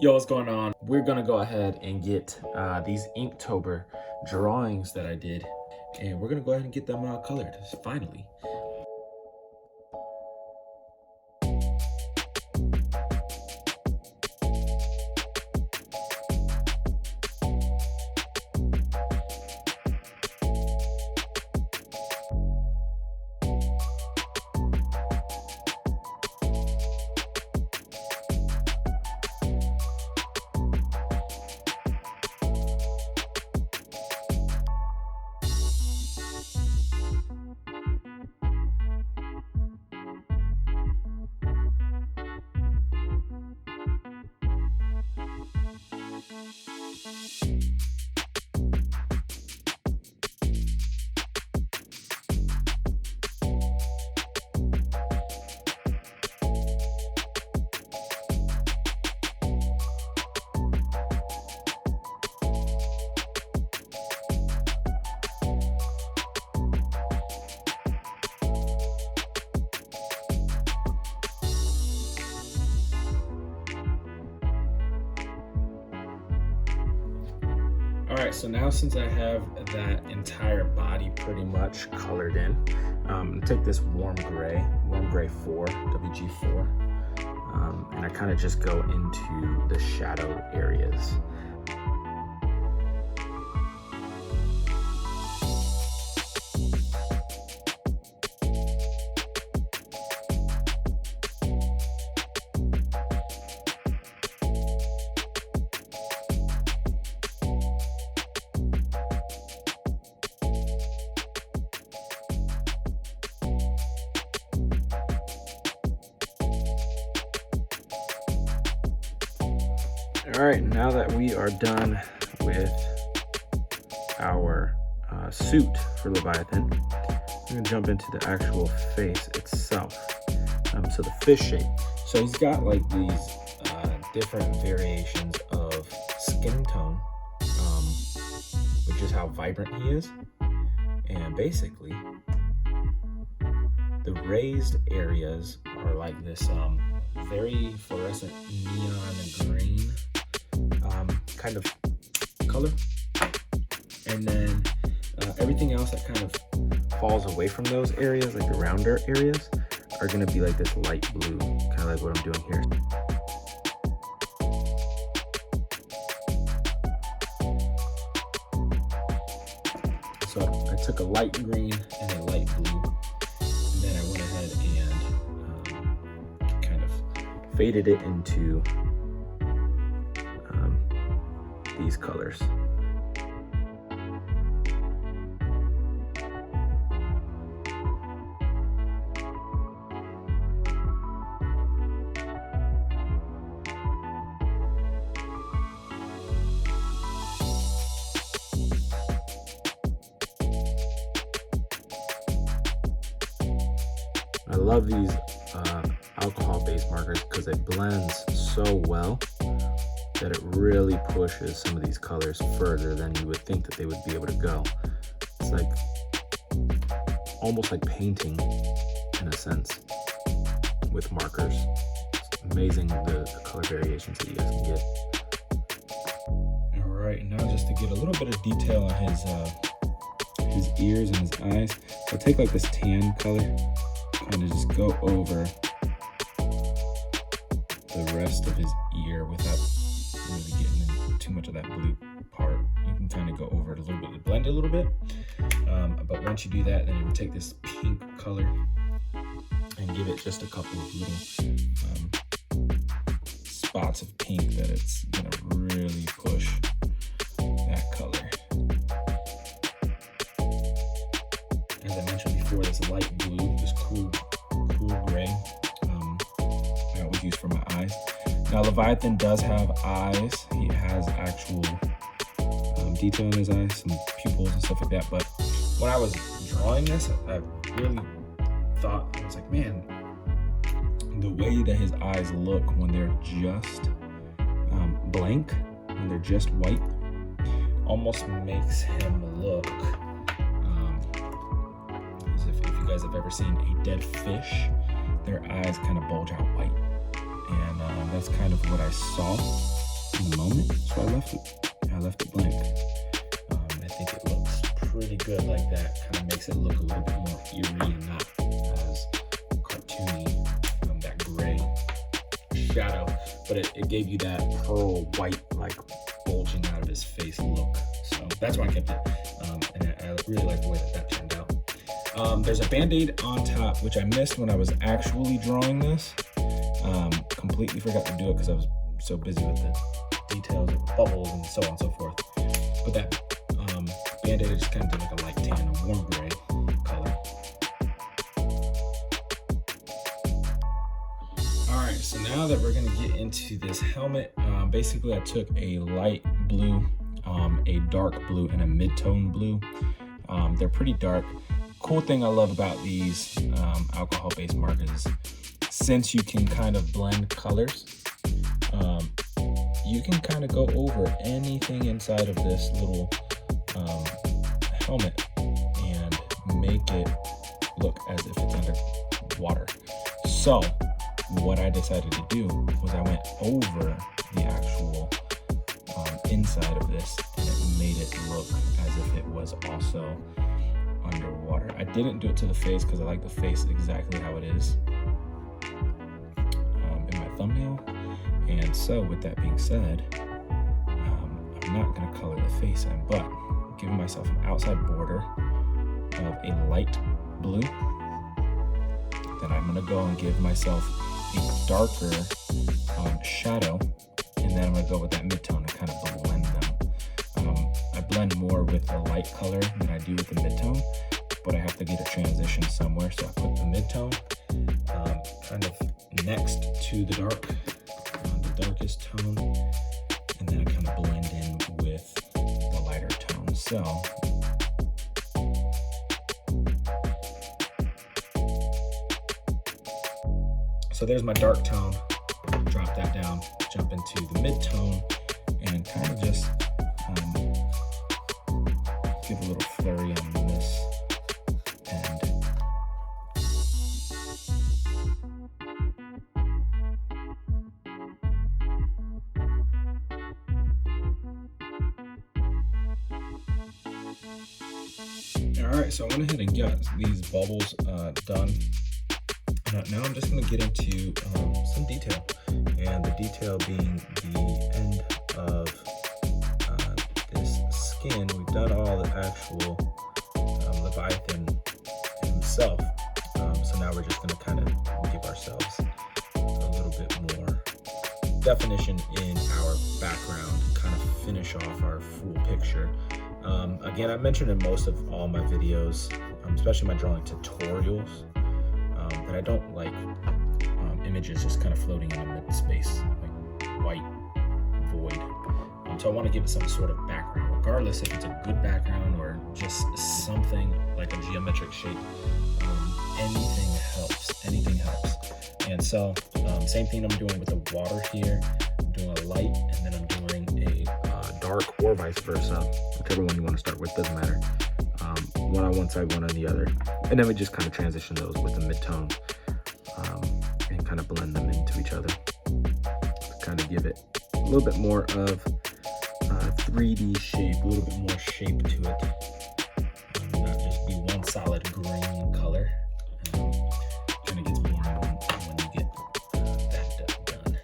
Yo, what's going on? We're gonna go ahead and get these Inktober drawings that I did, and we're gonna go ahead and get them colored finally. All right, so now since I have that entire body pretty much colored in, take this warm gray 4, WG4, and I kind of just go into the shadow areas. All right, now that we are done with our suit for Leviathan, I'm gonna jump into the actual face itself. So the fish shape. So he's got like these different variations of skin tone, which is how vibrant he is. And basically, the raised areas are like this very fluorescent neon green kind of color, and then everything else that kind of falls away from those areas, like the rounder areas, are going to be like this light blue, kind of like what I'm doing here. So I took a light green and a light blue, and then I went ahead and kind of faded it into these colors. I love these alcohol-based markers because it blends so well that it really pushes some of these colors further than you would think that they would be able to go. It's like almost like painting in a sense with markers. It's amazing the color variations that you guys can get. All right, now just to get a little bit of detail on his ears and his eyes, I'll take like this tan color, kind of just go over the rest of his ear without really getting into too much of that blue part. You can kind of go over it a little bit to blend it a little bit, but once you do that, then you can take this pink color and give it just a couple of little spots of pink that it's gonna really push that color. As I mentioned before, this light blue, this cool gray, I always use for my eyes. Now Leviathan does have eyes. He has actual detail in his eyes, some pupils and stuff like that. But when I was drawing this, I really thought, I was like, man, the way that his eyes look when they're just blank, when they're just white, almost makes him look as if you guys have ever seen a dead fish, their eyes kind of bulge out white. And that's kind of what I saw in the moment, so I left it blank. I think it looks pretty good like that. Kind of makes it look a little bit more eerie and not as cartoony, that gray shadow, but it gave you that pearl white, like bulging out of his face look. So that's why I kept it, and I really like the way that turned out. There's a band-aid on top, which I missed when I was actually drawing this. Completely forgot to do it because I was so busy with the details of the bubbles and so on and so forth. But that band-aid just kind of did like a light tan, a warm gray color. All right, so now that we're gonna get into this helmet, basically I took a light blue, a dark blue, and a mid-tone blue. They're pretty dark. Cool thing I love about these alcohol-based markers is since you can kind of blend colors, you can kind of go over anything inside of this little helmet and make it look as if it's underwater. So what I decided to do was I went over the actual inside of this, and it made it look as if it was also underwater. I didn't do it to the face because I like the face exactly how it is in my thumbnail. And so with that being said, I'm not going to color the face in, but I'm giving myself an outside border of a light blue. Then I'm going to go and give myself a darker shadow, and then I'm going to go with that mid-tone and kind of blend them. I blend more with the light color than I do with the mid-tone, but I have to get a transition somewhere, so I put the mid-tone kind of next to the dark, the darkest tone, and then I kind of blend in with the lighter tone. So there's my dark tone. Drop that down, jump into the mid-tone, and kind of just give a little flurry on this end. All right, so I went ahead and got these bubbles done. Now I'm just going to get into some detail, and the detail being the end of this skin. We've done all the actual Leviathan himself, so now we're just going to kind of give ourselves a little bit more definition in our background, kind of finish off our full picture. Again, I mentioned in most of all my videos, especially my drawing tutorials, that I don't like images just kind of floating in a mid-space, like white void. So I want to give it some sort of background, regardless if it's a good background or just something like a geometric shape. Anything helps. And so same thing I'm doing with the water here. I'm doing a light, and then I'm doing a dark, or vice versa, whichever one you want to start with, doesn't matter. One on one side, one on the other, and then we just kind of transition those with the mid-tone and kind of blend them into each other to kind of give it a little bit more of 3D shape, a little bit more shape to it, not just be one solid green color. Kind of gets boring when you get that done.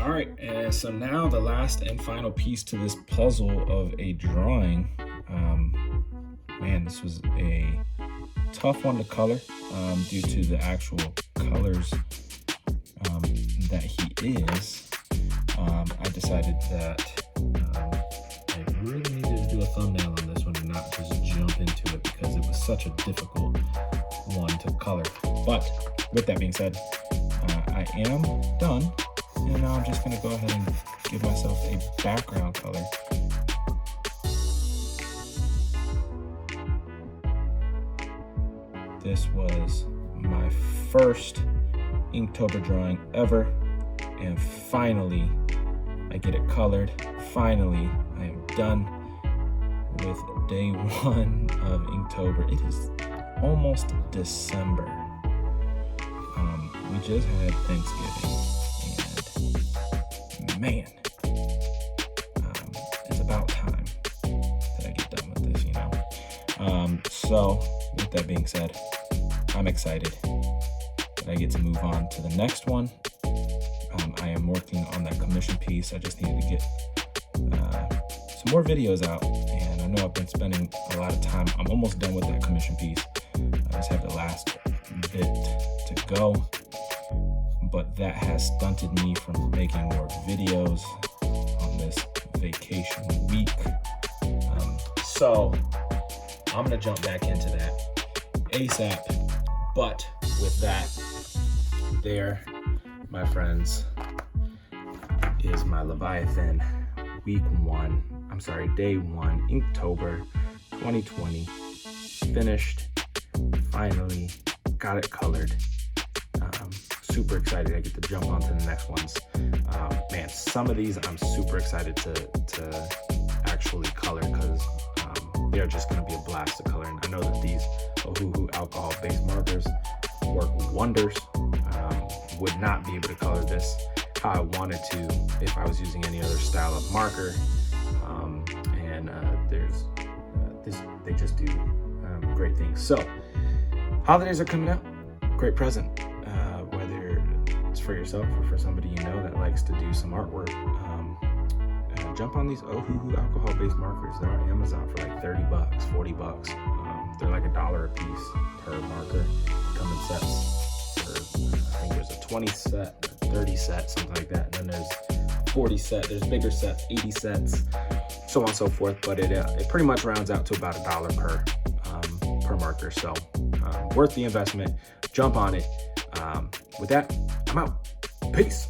All right, and so now the last and final piece to this puzzle of a drawing. Man, this was a tough one to color due to the actual colors that he is. I decided that I really needed to do a thumbnail on this one and not just jump into it because it was such a difficult one to color. But with that being said, I am done. And now I'm just going to go ahead and give myself a background color. This was my first Inktober drawing ever, and finally I get it colored. Finally, I am done with day 1 of Inktober. It is almost December. We just had Thanksgiving, and man, it's about time that I get done with this, you know. So with that being said, I'm excited that I get to move on to the next one. I am working on that commission piece. I just needed to get some more videos out, and I know I've been spending a lot of time. I'm almost done with that commission piece. I just have the last bit to go, but that has stunted me from making more videos on this vacation week. So I'm gonna jump back into that ASAP. But with that, there, my friends, is my Leviathan day 1, Inktober 2020, finished. Finally got it colored. Super excited I get to jump onto the next ones. Man, some of these I'm super excited to actually color, because they're just going to be a blast to color. And I know that these Ohuhu Alcohol-Based Markers work wonders. Would not be able to color this how I wanted to if I was using any other style of marker. They just do great things. So holidays are coming up. Great present, whether it's for yourself or for somebody you know that likes to do some artwork. Jump on these Ohuhu Alcohol-Based Markers. They're on Amazon for like $30, $40. They're like $1 a piece per marker. Come in sets. I think there's a 20 set, 30 set, something like that. And then there's 40 set. There's bigger sets, 80 sets, so on and so forth. But it pretty much rounds out to about $1 per marker. So worth the investment. Jump on it. With that, I'm out. Peace.